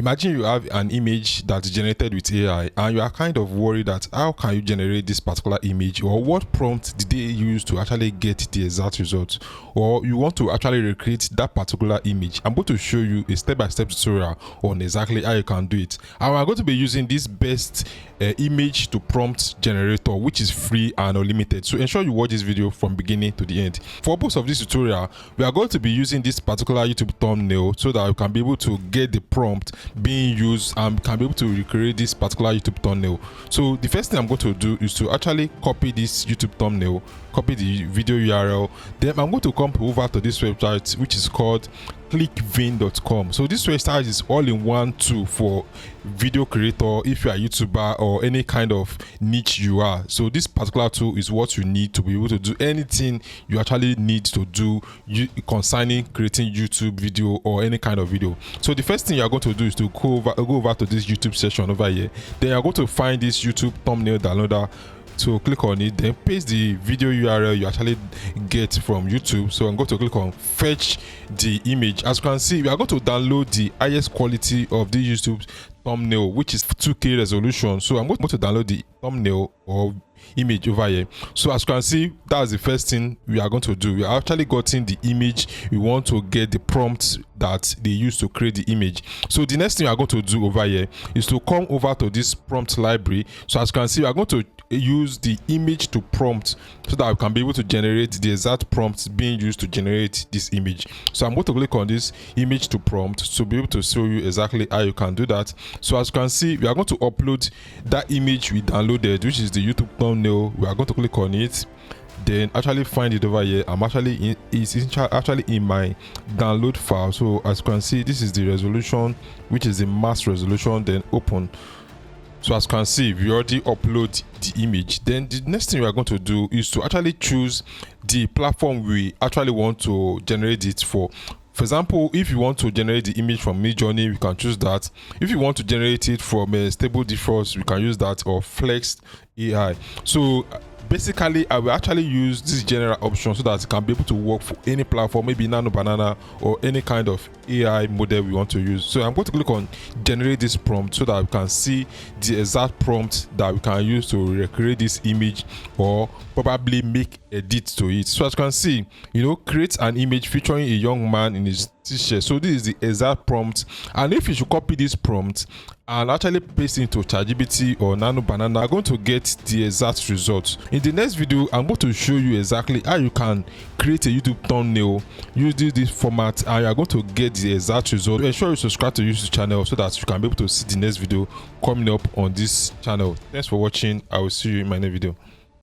Imagine you have an image that's generated with AI and you are kind of worried that how can you generate this particular image, or what prompt did they use to actually get the exact result, or you want to actually recreate that particular image. I'm going to show you a step-by-step tutorial on exactly how you can do it, and we're going to be using this best image to prompt generator, which is free and unlimited. So ensure you watch this video from beginning to the end. For purpose of this tutorial, we are going to be using this particular YouTube thumbnail so that you can be able to get the prompt being used and can be able to recreate this particular YouTube thumbnail. So the first thing I'm going to do is to actually copy this YouTube thumbnail, copy the video URL, then I'm going to come over to this website, which is called clickvein.com. So this website is all-in-one tool for video creator if you are a YouTuber or any kind of niche you are. So this particular tool is what you need to be able to do anything you actually need to do concerning creating YouTube video or any kind of video. So the first thing you are going to do is to go over to this YouTube section over here. Then you are going to find this YouTube thumbnail downloader. So click on it, then paste the video URL you actually get from YouTube. So I'm going to click on fetch the image. As you can see, we are going to download the highest quality of the YouTube thumbnail, which is 2K resolution. So I'm going to download the thumbnail or image over here. So as you can see, that's the first thing we are going to do. We are actually getting the image. We want to get the prompts that they use to create the image. So the next thing we are going to do over here is to come over to this prompt library. So as you can see, we are going to use the image to prompt so that we can be able to generate the exact prompts being used to generate this image. So I'm going to click on this image to prompt to be able to show you exactly how you can do that. So as you can see, we are going to upload that image we downloaded, which is the YouTube thumbnail. We are going to click on it, then actually find it over here. I'm actually in my download file. So as you can see, this is the resolution, which is the max resolution. Then open. So as you can see, we already upload the image. Then the next thing we are going to do is to actually choose the platform we actually want to generate it for. For example, if you want to generate the image from Midjourney, we can choose that. If you want to generate it from Stable Diffusion, we can use that, or Flex AI. So basically, I will actually use this general option so that it can be able to work for any platform, maybe Nano Banana or any kind of AI model we want to use. So I'm going to click on generate this prompt so that we can see the exact prompt that we can use to recreate this image or probably make edits to it. So as you can see, create an image featuring a young man in his t-shirt. So this is the exact prompt, and if you should copy this prompt and actually paste it into ChatGPT or Nano Banana, I'm going to get the exact result. In the next video, I'm going to show you exactly how you can create a YouTube thumbnail using this format, and you are going to get the exact result. Ensure you subscribe to YouTube channel so that you can be able to see the next video coming up on this channel. Thanks for watching. I will see you in my next video.